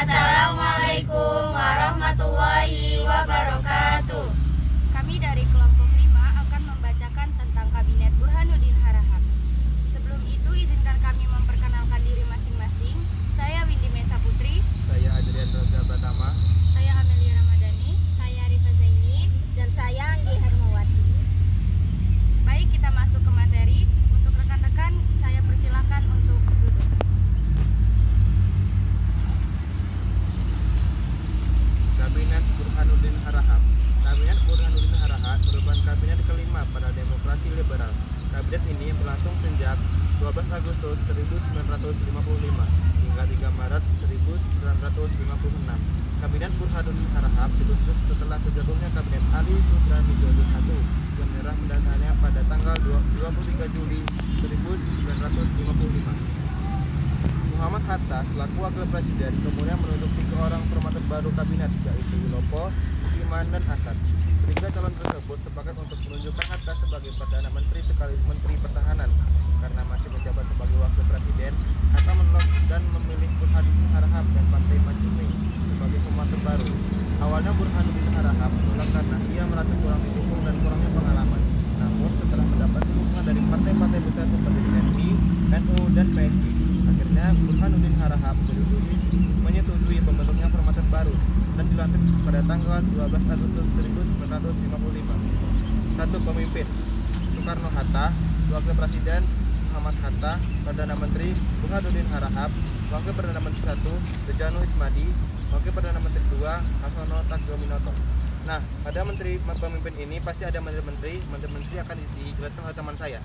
Assalamualaikum warahmatullahi wabarakatuh. Kami dari kelompok 5 akan membacakan tentang Kabinet Burhanuddin Harahap. Sebelum itu, izinkan kami memperkenalkan diri masing-masing. Saya Windy Mesa Putri. Saya Adrian Roza Pratama. Saya Amelia Ramadhani. Saya Rifa Zaini. Dan saya Anggi Hermawati. Baik, kita masuk ke materi. Untuk rekan-rekan, saya persilakan untuk duduk. Kabinet Burhanuddin Harahap. Kabinet Burhanuddin Harahap merupakan kabinet kelima pada demokrasi liberal. Kabinet ini berlangsung sejak 12 Agustus 1955 hingga 3 Maret 1956. Kabinet Burhanuddin Harahap dibentuk setelah terjatuhnya Kabinet Ali Sudramijoyo I yang menyerah mendatangannya pada tanggal 23 Juli 1955. Muhammad Hatta selaku wakil presiden kemudian menunjuk 3 orang formatur baru kabinet, yaitu Wilopo, Iman, dan Asad. Ketiga calon tersebut sepakat untuk menunjukkan Hatta sebagai Perdana Menteri sekaligus Menteri Pertahanan. Karena masih menjabat sebagai wakil presiden, Hatta menolak dan memilih Burhanuddin Harahap dan Partai Masyumi sebagai formatur baru. Awalnya Burhanuddin Harahap menolak karena ia merasa kurang didukung dan kurangnya pengalaman. Namun setelah mendapat dukungan dari partai-partai besar seperti TNI, NU, dan PSI, akhirnya Burhanuddin Harahap menyetujui pembentuknya formatur baru dan dilantik pada tanggal 12 Agustus 1955. 1. Pemimpin: Soekarno-Hatta. Wakil Presiden: Muhammad Hatta. Perdana Menteri: Burhanuddin Harahap. Wakil Perdana Menteri 1: Rejano Ismadi. Wakil Perdana Menteri 2: Hasono Tagominoto. Nah, pada pemimpin ini pasti ada menteri-menteri akan dijelaskan oleh teman saya.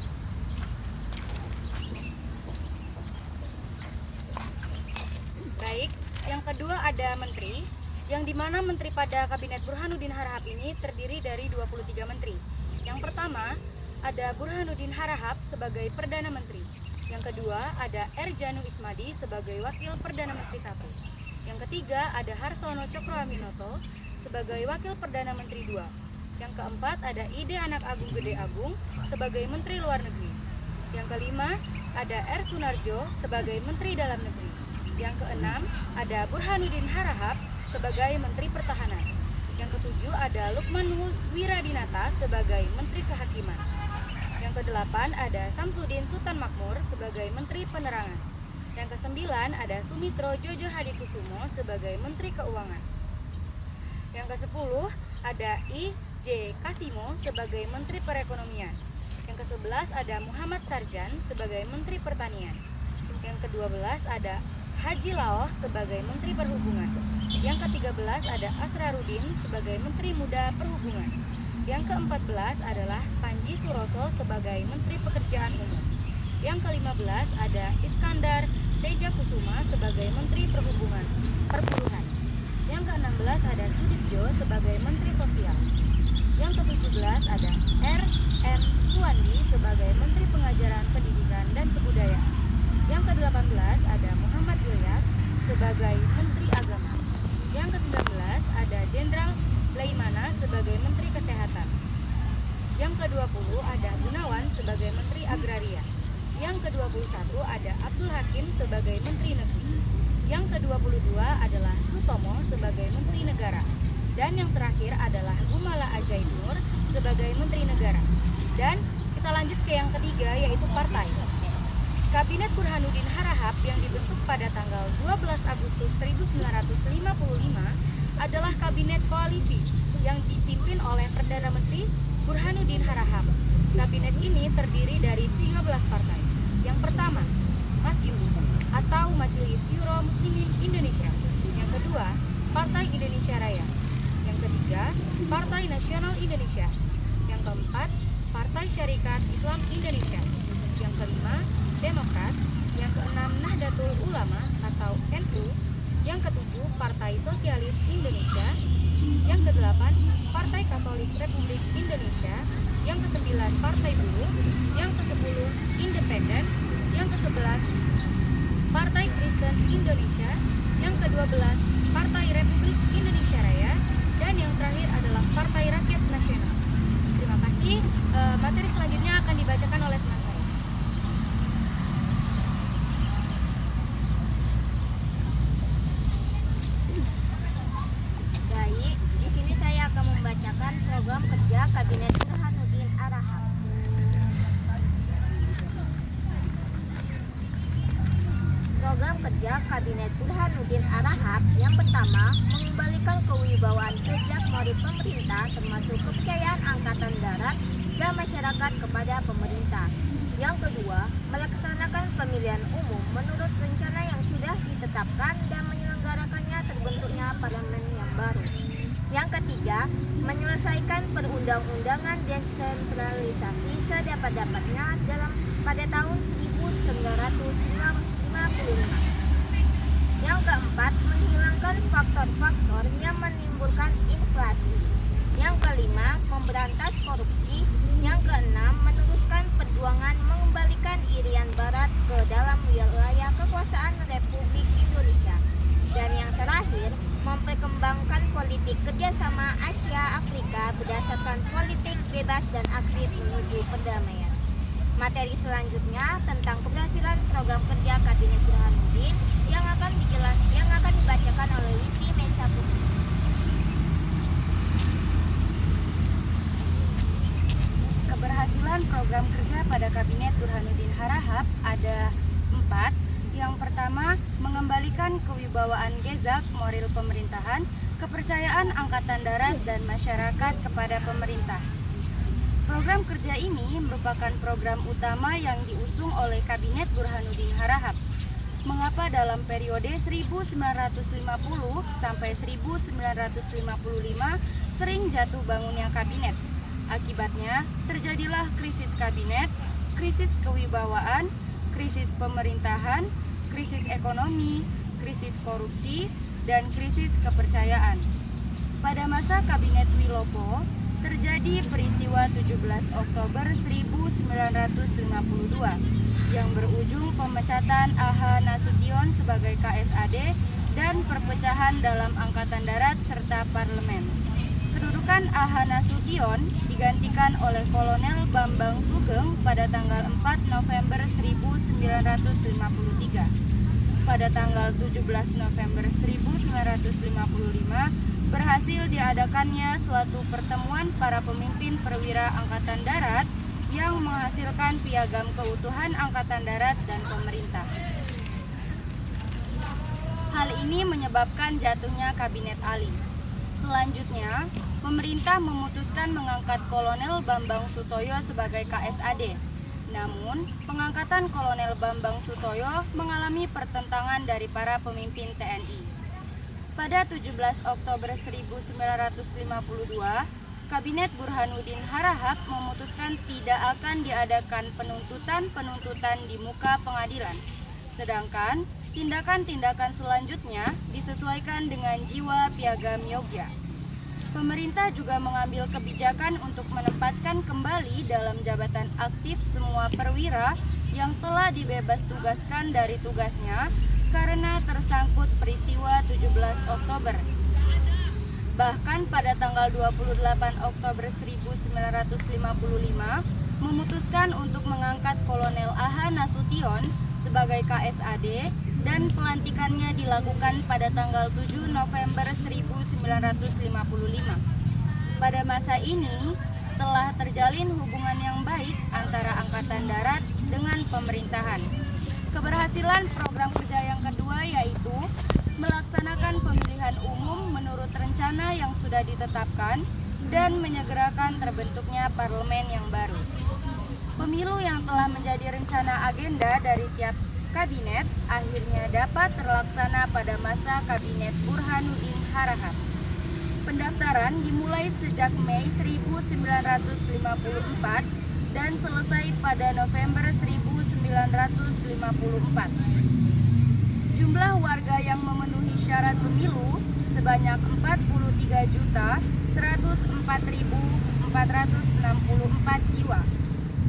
Baik, yang kedua ada menteri, yang dimana menteri pada Kabinet Burhanuddin Harahap ini terdiri dari 23 menteri. Yang pertama ada Burhanuddin Harahap sebagai Perdana Menteri. Yang kedua ada Rejano Ismadi sebagai Wakil Perdana Menteri 1. Yang ketiga ada Harsono Cokroaminoto sebagai Wakil Perdana Menteri 2. Yang keempat ada Ide Anak Agung Gede Agung sebagai Menteri Luar Negeri. Yang kelima ada R. Sunarjo sebagai Menteri Dalam Negeri. Yang keenam ada Burhanuddin Harahap sebagai Menteri Pertahanan. Yang ketujuh ada Lukman Wiradinata sebagai Menteri Kehakiman. Yang kedelapan ada Samsudin Sultan Makmur sebagai Menteri Penerangan. Yang kesembilan ada Sumitro Jojo Hadikusumo sebagai Menteri Keuangan. Yang kesepuluh ada I.J. Kasimo sebagai Menteri Perekonomian. Yang kesebelas ada Muhammad Sarjan sebagai Menteri Pertanian. Yang ke-12 ada Haji Laoh sebagai Menteri Perhubungan. Yang ke-13 ada Asrarudin sebagai Menteri Muda Perhubungan. Yang ke-14 adalah Panji Suroso sebagai Menteri Pekerjaan Umum. Yang ke-15 ada Iskandar Teja Kusuma sebagai Menteri Perburuhan. Yang ke-16 ada Sudibjo sebagai Menteri Sosial. Yang ke-17 ada R.M. Suwandi sebagai Menteri Pengajaran Pendidikan dan Kebudayaan. Yang ke-18 ada Muhammad Ilyas sebagai Menteri Agama. Yang ke-19 ada Jenderal Laimana sebagai Menteri Kesehatan. Yang ke-20 ada Gunawan sebagai Menteri Agraria. Yang ke-21 ada Abdul Hakim sebagai Menteri Negeri. Yang ke-22 adalah Sutomo sebagai Menteri Negara. Dan yang terakhir adalah Gumala Ajaib Nur sebagai Menteri Negara. Dan kita lanjut ke yang ketiga, yaitu partai. Kabinet Burhanuddin Harahap yang dibentuk pada tanggal 12 Agustus 1955 adalah kabinet koalisi yang dipimpin oleh Perdana Menteri Burhanuddin Harahap. Kabinet ini terdiri dari 13 partai. Yang pertama, MASYU atau Majelis Syuro Muslimin Indonesia. Yang kedua, Partai Indonesia Raya. Yang ketiga, Partai Nasional Indonesia. Yang keempat, Partai Syarikat Islam Indonesia. Yang kelima, Demokrat. Yang keenam, Nahdlatul Ulama atau NU. Yang ketujuh, Partai Sosialis Indonesia. Yang kedelapan, Partai Katolik Republik Indonesia. Yang kesembilan, Partai Buruh. Yang kesepuluh, Independen. Yang kesebelas, Partai Kristen Indonesia. Yang kedua-belas, Partai Republik Indonesia Raya. Dan yang terakhir adalah Partai Rakyat Nasional. Terima kasih. Materi selanjutnya akan dibacakan oleh teman saya. kerja Kabinet Burhanuddin Harahap yang pertama, mengembalikan kewibawaan kerja moral pemerintah termasuk kepercayaan Angkatan Darat dan masyarakat kepada pemerintah. Yang kedua, melaksanakan pemilihan umum menurut rencana yang sudah ditetapkan dan menyelenggarakannya terbentuknya parlemen yang baru. Yang ketiga, menyelesaikan perundang-undangan desentralisasi sedapat-dapatnya pada tahun 1955. Yang keempat, menghilangkan faktor-faktor yang menimbulkan inflasi. Yang kelima, memberantas korupsi. Yang keenam, meneruskan perjuangan mengembalikan Irian Barat ke dalam wilayah kekuasaan Republik Indonesia. Dan yang terakhir, memperkembangkan politik kerjasama Asia Afrika berdasarkan politik bebas dan aktif menuju perdamaian. Materi selanjutnya tentang keberhasilan program kerja Kabinet Burhanuddin yang akan dibacakan oleh Witi Mesa Putri. Keberhasilan program kerja pada Kabinet Burhanuddin Harahap ada 4. Yang pertama, mengembalikan kewibawaan gezak moral pemerintahan, kepercayaan Angkatan Darat dan masyarakat kepada pemerintah. Program kerja ini merupakan program utama yang diusung oleh Kabinet Burhanuddin Harahap. Mengapa dalam periode 1950 sampai 1955 sering jatuh bangunnya kabinet? Akibatnya, terjadilah krisis kabinet, krisis kewibawaan, krisis pemerintahan, krisis ekonomi, krisis korupsi, dan krisis kepercayaan. Pada masa Kabinet Wilopo, terjadi peristiwa 17 Oktober 1952 yang berujung pemecatan A.H. Nasution sebagai KSAD dan perpecahan dalam Angkatan Darat serta parlemen. Kedudukan A.H. Nasution digantikan oleh Kolonel Bambang Sugeng pada tanggal 4 November 1953. Pada tanggal 17 November 1955 berhasil diadakannya suatu pertemuan para pemimpin perwira Angkatan Darat yang menghasilkan piagam keutuhan Angkatan Darat dan pemerintah. Hal ini menyebabkan jatuhnya Kabinet Ali. Selanjutnya, pemerintah memutuskan mengangkat Kolonel Bambang Sutoyo sebagai KSAD. Namun, pengangkatan Kolonel Bambang Sutoyo mengalami pertentangan dari para pemimpin TNI. Pada 17 Oktober 1952, Kabinet Burhanuddin Harahap memutuskan tidak akan diadakan penuntutan di muka pengadilan. Sedangkan tindakan-tindakan selanjutnya disesuaikan dengan jiwa Piagam Yogya. Pemerintah juga mengambil kebijakan untuk menempatkan kembali dalam jabatan aktif semua perwira yang telah dibebas tugaskan dari tugasnya karena tersangkut peristiwa 17 Oktober. Bahkan pada tanggal 28 Oktober 1955 memutuskan untuk mengangkat Kolonel A.H. Nasution sebagai KSAD dan pelantikannya dilakukan pada tanggal 7 November 1955. Pada masa ini telah terjalin hubungan yang baik antara Angkatan Darat dengan pemerintahan. Keberhasilan program kerja yang kedua yaitu melaksanakan pemilihan umum menurut rencana yang sudah ditetapkan dan menyegerakan terbentuknya parlemen yang baru. Pemilu yang telah menjadi rencana agenda dari tiap kabinet akhirnya dapat terlaksana pada masa Kabinet Burhanuddin Harahap. Pendaftaran dimulai sejak Mei 1954 dan selesai pada November 1954. Jumlah warga yang memenuhi syarat pemilu sebanyak 43.104.464 jiwa.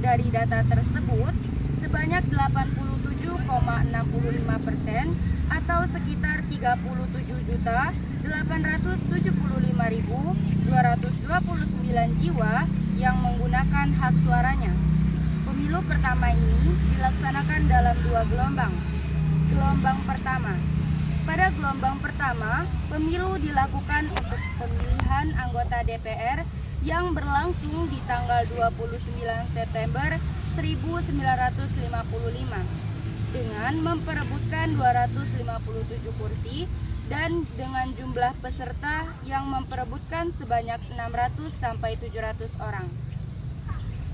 Dari data tersebut, sebanyak 87,65% atau sekitar 37.875.229 jiwa yang menggunakan hak suaranya. Pemilu pertama ini dilaksanakan dalam 2 gelombang. Gelombang pertama. Pada gelombang pertama, pemilu dilakukan untuk pemilihan anggota DPR yang berlangsung di tanggal 29 September 1955. dengan memperebutkan 257 kursi dan dengan jumlah peserta yang memperebutkan sebanyak 600 sampai 700 orang.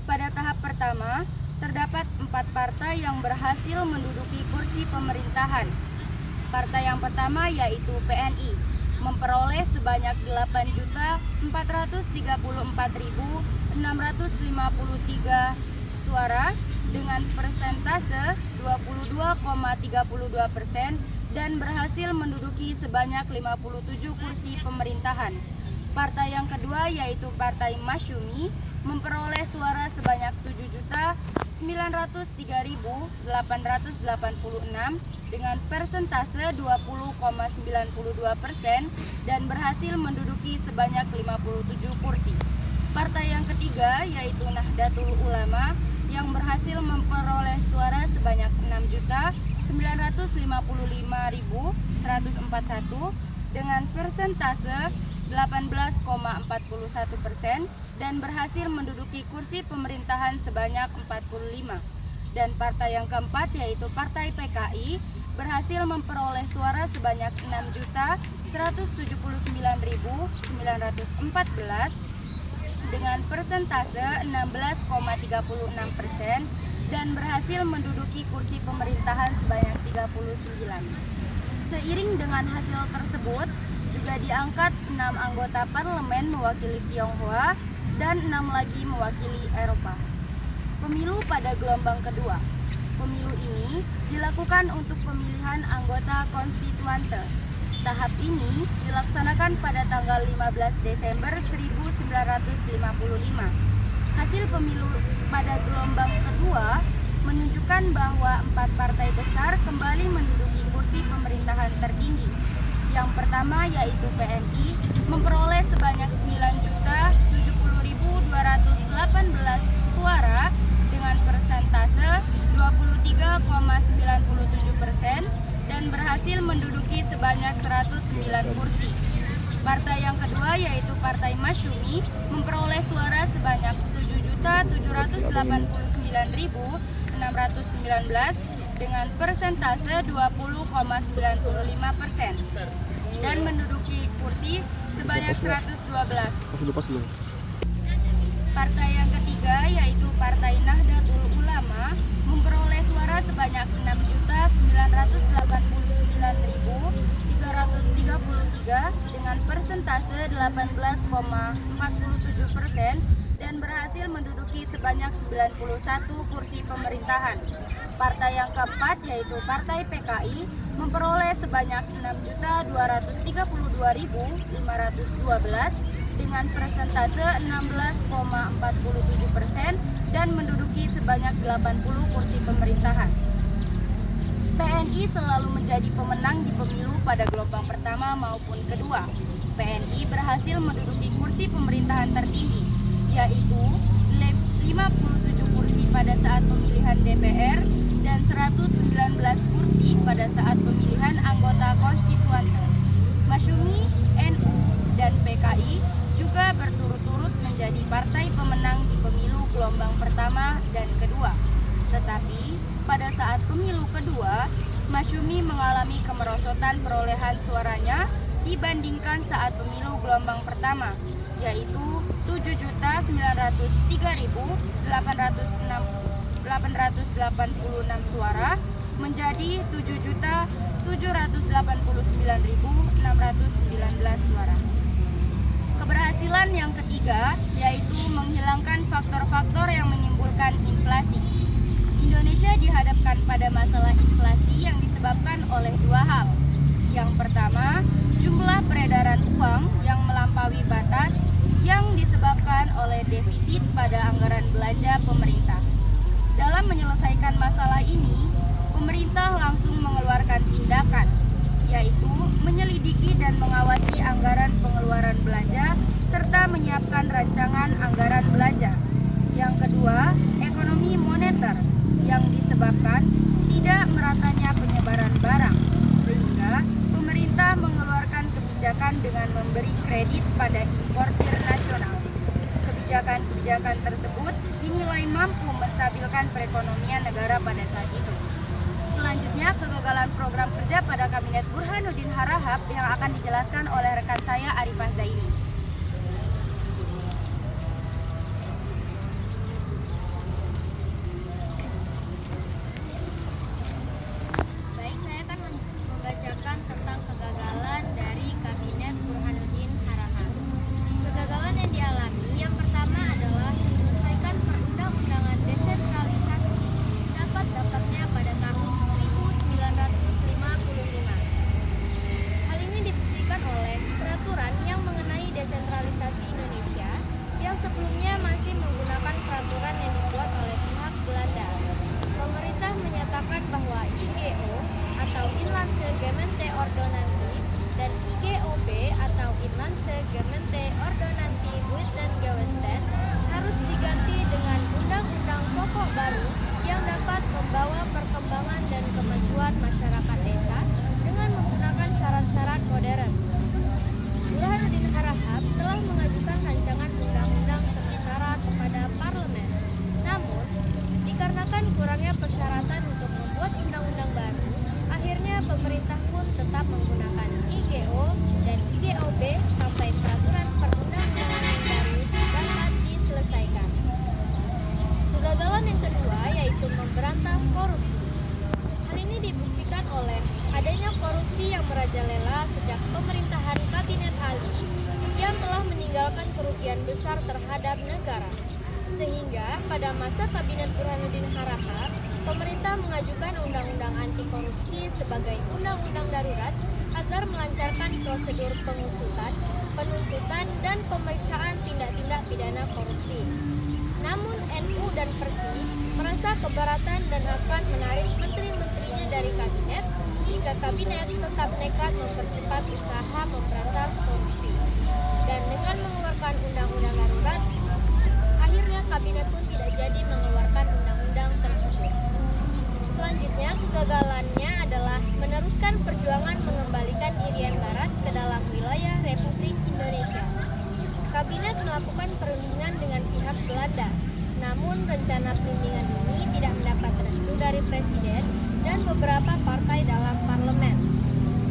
Pada tahap pertama, terdapat 4 partai yang berhasil menduduki kursi pemerintahan. Partai yang pertama yaitu PNI, memperoleh sebanyak 8.434.653 suara dengan persentase 22,32% dan berhasil menduduki sebanyak 57 kursi pemerintahan. Partai yang kedua yaitu Partai Masyumi memperoleh suara sebanyak 7.903.886 dengan persentase 20,92% dan berhasil menduduki sebanyak 57 kursi. Partai yang ketiga yaitu Nahdlatul Ulama yang berhasil memperoleh suara sebanyak 6.955.141 dengan persentase 18,41% dan berhasil menduduki kursi pemerintahan sebanyak 45. Dan partai yang keempat yaitu Partai PKI berhasil memperoleh suara sebanyak 6.179.914 dengan persentase 16,36% dan berhasil menduduki kursi pemerintahan sebanyak 39. Seiring dengan hasil tersebut, juga diangkat 6 anggota parlemen mewakili Tionghoa dan 6 lagi mewakili Eropa. Pemilu pada gelombang kedua. Pemilu ini dilakukan untuk pemilihan anggota konstituante. Tahap ini dilaksanakan pada tanggal 15 Desember 1955. Hasil pemilu pada gelombang kedua menunjukkan bahwa 4 partai besar kembali menduduki kursi pemerintahan tertinggi. Yang pertama yaitu PNI memperoleh sebanyak 9.070.218 suara dengan persentase 23,97% dan berhasil menduduki sebanyak 109 kursi. Partai yang kedua yaitu Partai Masyumi memperoleh suara sebanyak 7.789.619 dengan persentase 20,95% dan menduduki kursi sebanyak 112. Partai yang ketiga yaitu Partai Nahdlatul Ulama memperoleh suara sebanyak 6.989.333 dengan persentase 18,47% dan berhasil menduduki sebanyak 91 kursi pemerintahan. Partai yang keempat yaitu Partai PKI memperoleh sebanyak 6.232.512 dengan persentase 16,47% dan menduduki sebanyak 80 kursi pemerintahan. PNI selalu menjadi pemenang di pemilu pada gelombang pertama maupun kedua. PNI berhasil menduduki kursi pemerintahan tertinggi, yaitu 57 kursi pada saat pemilihan DPR dan 119 kursi pada saat pemilihan anggota konstituante. Masyumi, NU, dan PKI juga berturut-turut menjadi partai pemenang di pemilu gelombang pertama dan kedua. Tetapi pada saat pemilu kedua, Masyumi mengalami kemerosotan perolehan suaranya dibandingkan saat pemilu gelombang pertama, yaitu 7.903.886 suara menjadi 7.789.619 suara. Keberhasilan yang ketiga yaitu menghilangkan faktor-faktor yang menimbulkan inflasi. Indonesia dihadapkan pada masalah inflasi yang disebabkan oleh dua hal. Yang pertama, jumlah peredaran uang yang melampaui batas yang disebabkan oleh defisit pada anggaran belanja pemerintah. Dalam menyelesaikan masalah ini, pemerintah langsung mengeluarkan tindakan, yaitu menyelidiki dan mengawasi anggaran pengeluaran belanja serta menyiapkan rancangan anggaran belanja. Yang kedua, ekonomi moneter yang disebabkan tidak meratanya penyebaran barang, sehingga pemerintah mengeluarkan kebijakan dengan memberi kredit pada importir nasional. Kebijakan-kebijakan tersebut dinilai mampu menstabilkan perekonomian negara pada saat itu. Selanjutnya, kegagalan program kerja pada Kabinet Burhanuddin Harahap yang akan dijelaskan oleh rekan saya Arifah Zaini. Baik, saya akan membacakan tentang kegagalan dari Kabinet Burhanuddin Harahap. Kegagalan yang dialami yang pertama adalah menyelesaikan perundang-undangan desentralisasi sedapat-dapatnya pada tahun 1955. Hal ini dibuktikan oleh peraturan yang mengenai desentralisasi Indonesia yang sebelumnya masih menggunakan peraturan yang dibuat oleh pihak Belanda. Pemerintah menyatakan bahwa IGO atau Inlandse Gemeente Ordonantie dan IGOB atau Inlandse Gemeente Ordonantie Buitengewesten harus diganti dengan undang-undang pokok baru yang dapat membawa perkembangan dan kemajuan masyarakat desa dengan menggunakan syarat-syarat modern. Burhanuddin Harahap telah mengajukan rancangan undang-undang sementara kepada parlemen. Namun, dikarenakan kurangnya persyaratan untuk membuat undang-undang baru, akhirnya pemerintah pun tetap menggunakan IGO dan IGOB sampai peraturan perundang-undangan yang baru dapat diselesaikan. Kegagalan yang kedua yaitu memberantas korupsi. Hal ini dibuktikan oleh adanya korupsi yang merajalela sejak pemerintahan Kabinet Ali yang telah meninggalkan kerugian besar terhadap negara. Sehingga pada masa Kabinet Burhanuddin Harahap, pemerintah mengajukan undang-undang anti korupsi sebagai undang-undang darurat agar melancarkan prosedur pengusutan, penuntutan, dan pemeriksaan tindak-tindak pidana korupsi. Namun NU dan Perti merasa keberatan dan akan menarik menteri-menterinya dari kabinet jika kabinet tetap nekat mempercepat usaha memberantas korupsi. Dan dengan mengeluarkan undang-undang darurat, akhirnya kabinet pun tidak jadi mengeluarkan undang-undang tersebut. Selanjutnya, kegagalannya adalah meneruskan perjuangan mengembalikan Irian Barat ke dalam wilayah Republik Indonesia. Kabinet melakukan perundingan dengan pihak Belanda, namun rencana perundingan ini tidak mendapat restu dari Presiden dan beberapa partai dalam parlemen.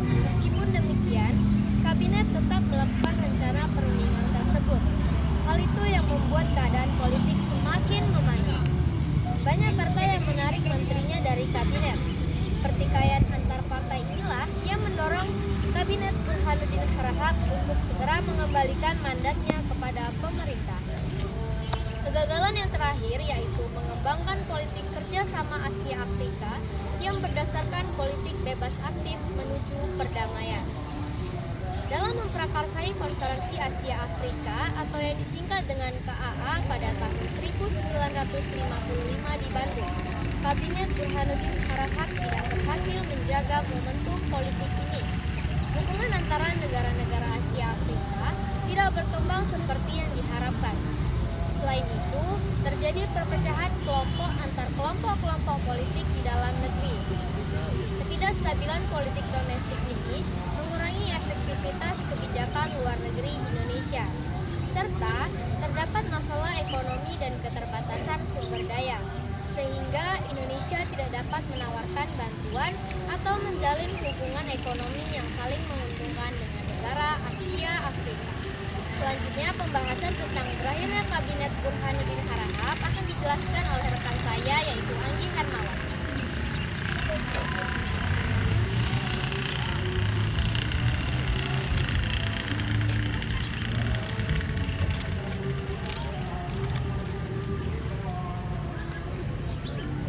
Meskipun demikian, kabinet tetap melakukan rencana perundingan tersebut. Hal itu yang membuat keadaan politik semakin memanas. Banyak partai yang menarik menterinya dari kabinet. Pertikaian antar partai inilah yang mendorong Kabinet Burhanuddin Harahap untuk segera mengembalikan mandatnya kepada pemerintah. Kegagalan yang terakhir yaitu mengembangkan politik kerjasama Asia Afrika yang berdasarkan politik bebas aktif menuju perdamaian. Dalam memprakarsai Konferensi Asia Afrika atau yang disingkat dengan KAA pada tahun 1955 di Bandung, Kabinet Burhanuddin Harahap tidak berhasil menjaga momentum politik ini. Hubungan antara negara-negara Asia Afrika tidak berkembang seperti yang diharapkan. Selain itu, terjadi perpecahan kelompok antar kelompok-kelompok politik di dalam negeri. Ketidakstabilan politik domestik ini mengurangi efektivitas kebijakan luar negeri Indonesia, serta terdapat masalah ekonomi dan keterbatasan sumber daya, sehingga Indonesia tidak dapat menawarkan bantuan atau menjalin hubungan ekonomi yang saling menguntungkan dengan negara Asia Afrika. Selanjutnya, pembahasan tentang berakhirnya Kabinet Burhanuddin Harahap akan dijelaskan oleh rekan saya yaitu Anggi Hermawan.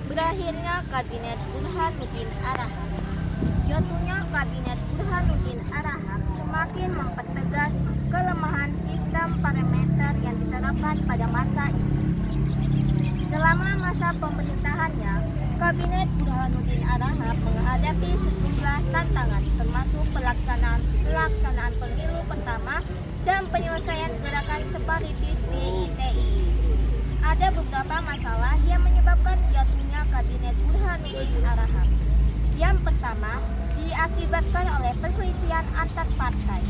Berakhirnya Kabinet Burhanuddin Harahap. Jatuhnya Kabinet Burhanuddin Harahap semakin mempertegas kelemahan sistem parlementer yang diterapkan pada masa ini. Selama masa pemerintahannya, Kabinet Burhanuddin Harahap menghadapi sejumlah tantangan termasuk pelaksanaan pemilu pertama dan penyelesaian gerakan separatis DITI. Ada beberapa masalah yang menyebabkan jatuhnya Kabinet Burhanuddin Harahap. Yang pertama, diakibatkan oleh perselisihan antar partai.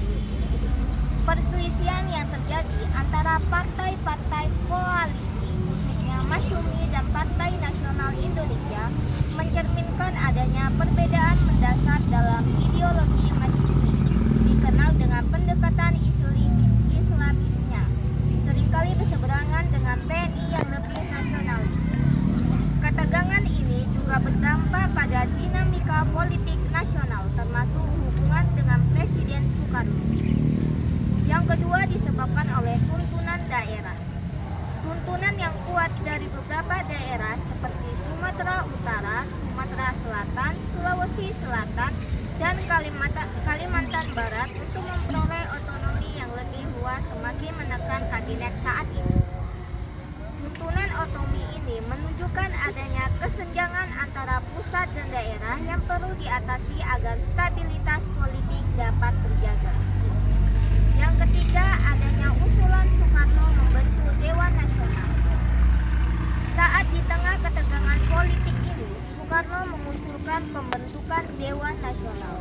Perselisihan yang terjadi antara partai-partai koalisi, khususnya Masyumi dan Partai Nasional Indonesia, mencerminkan adanya perbedaan mendasar dalam ideologi masyarakat, dikenal dengan pendekatan Islamisnya, seringkali berseberangan dengan PNI yang lebih nasionalis. Ketegangan ini juga berdampak pada dinamika politik nasional, termasuk hubungan dengan Presiden Soekarno. Yang kedua disebabkan oleh tuntunan daerah. Tuntunan yang kuat dari beberapa daerah seperti Sumatera Utara, Sumatera Selatan, Sulawesi Selatan, dan Kalimantan Barat untuk memperoleh otonomi yang lebih luas semakin menekan kabinet saat ini. Tuntunan otonomi ini menunjukkan adanya kesenjangan antara pusat dan daerah yang perlu diatasi agar stabilitas politik dapat terjaga. Yang ketiga, adanya usulan Soekarno membentuk Dewan Nasional. Saat di tengah ketegangan politik ini, Soekarno mengusulkan pembentukan Dewan Nasional.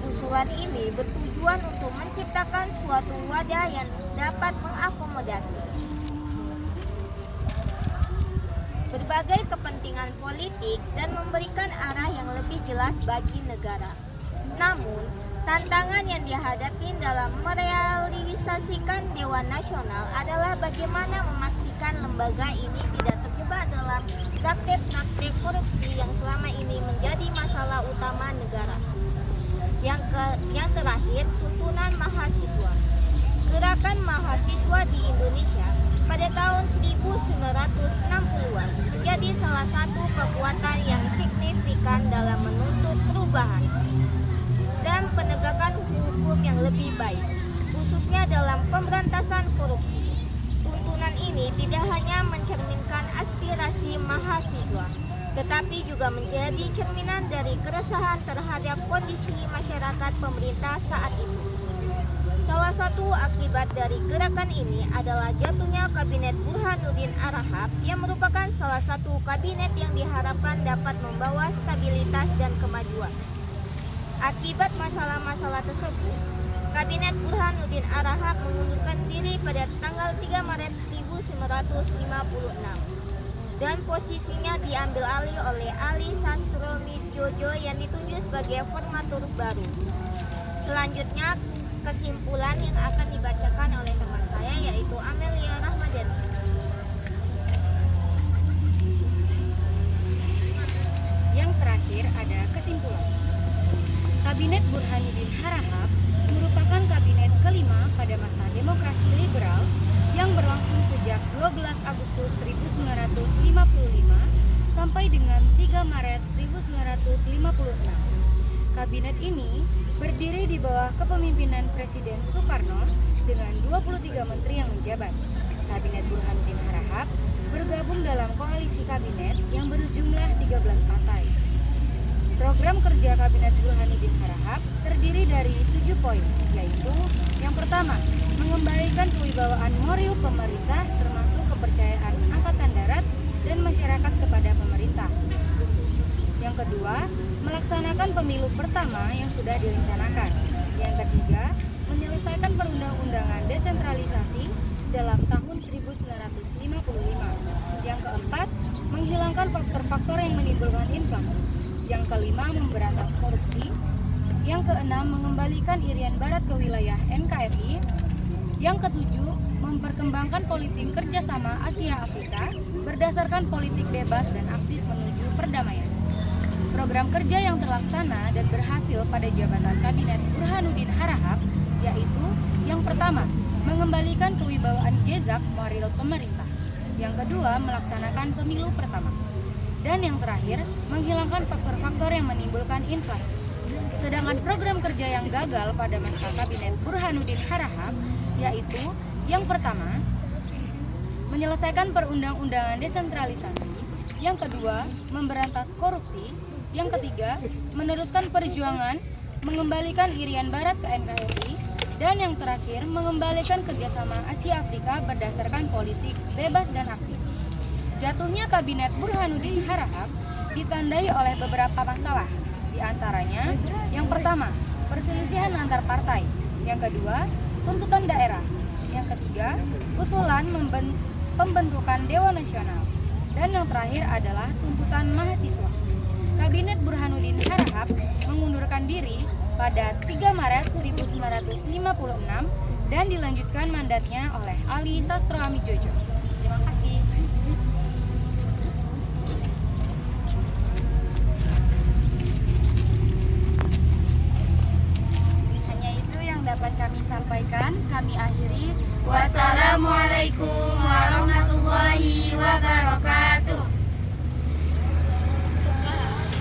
Usulan ini bertujuan untuk menciptakan suatu wadah yang dapat mengakomodasi berbagai kepentingan politik dan memberikan arah yang lebih jelas bagi negara. Namun, tantangan yang dihadapi dalam merealisasikan Dewan Nasional adalah bagaimana memastikan lembaga ini tidak terjebak dalam praktek-praktek korupsi yang selama ini menjadi masalah utama negara. Yang terakhir, tuntunan mahasiswa. Gerakan mahasiswa di Indonesia pada tahun 1960-an menjadi salah satu kekuatan yang signifikan dalam menuntut perubahan dan penegakan hukum yang lebih baik, khususnya dalam pemberantasan korupsi. Tuntunan ini tidak hanya mencerminkan aspirasi mahasiswa, tetapi juga menjadi cerminan dari keresahan terhadap kondisi masyarakat pemerintah saat itu. Salah satu akibat dari gerakan ini adalah jatuhnya Kabinet Burhanuddin Harahap yang merupakan salah satu kabinet yang diharapkan dapat membawa stabilitas dan kemajuan. Akibat masalah-masalah tersebut, Kabinet Burhanuddin Harahap mengundurkan diri pada tanggal 3 Maret 1956 dan posisinya diambil alih oleh Ali Sastronidjojo yang ditunjuk sebagai formatur baru. Selanjutnya, kesimpulan yang akan dibacakan oleh teman saya yaitu Amelia Rahmadani. Yang terakhir ada kesimpulan. Kabinet Burhanuddin Harahap merupakan kabinet kelima pada masa demokrasi liberal yang berlangsung sejak 12 Agustus 1955 sampai dengan 3 Maret 1956. Kabinet ini berdiri di bawah kepemimpinan Presiden Soekarno dengan 23 menteri yang menjabat. Kabinet Burhanuddin Harahap bergabung dalam koalisi kabinet yang berjumlah 13 partai. Program kerja Kabinet Burhanuddin Harahap terdiri dari 7 poin, yaitu yang pertama, mengembalikan kewibawaan moral pemerintah termasuk kepercayaan Angkatan Darat dan masyarakat kepada pemerintah. Yang kedua, melaksanakan pemilu pertama yang sudah direncanakan. Yang ketiga, menyelesaikan perundang-undangan desentralisasi dalam tahun 1955. Yang keempat, menghilangkan faktor-faktor yang menimbulkan inflasi. Yang kelima, memberantas korupsi. Yang keenam, mengembalikan Irian Barat ke wilayah NKRI. Yang ketujuh, memperkembangkan politik kerjasama Asia Afrika berdasarkan politik bebas dan aktif menuju perdamaian. Program kerja yang terlaksana dan berhasil pada jabatan Kabinet Burhanuddin Harahap yaitu yang pertama, mengembalikan kewibawaan gezak moral pemerintah. Yang kedua, melaksanakan pemilu pertama. Dan yang terakhir, menghilangkan faktor-faktor yang menimbulkan inflasi. Sedangkan program kerja yang gagal pada masa Kabinet Burhanuddin Harahap yaitu yang pertama, menyelesaikan perundang-undangan desentralisasi. Yang kedua, memberantas korupsi. Yang ketiga, meneruskan perjuangan mengembalikan Irian Barat ke NKRI. Dan yang terakhir, mengembalikan kerjasama Asia Afrika berdasarkan politik bebas dan aktif. Jatuhnya Kabinet Burhanuddin Harahap ditandai oleh beberapa masalah. Di antaranya, yang pertama, perselisihan antar partai. Yang kedua, tuntutan daerah. Yang ketiga, usulan pembentukan Dewan Nasional. Dan yang terakhir adalah tuntutan mahasiswa. mengundurkan diri pada 3 Maret 1956 dan dilanjutkan mandatnya oleh Ali Sastro Amijojo. Terima kasih. Hanya itu yang dapat kami sampaikan. Kami akhiri. Wassalamualaikum warahmatullahi wabarakatuh.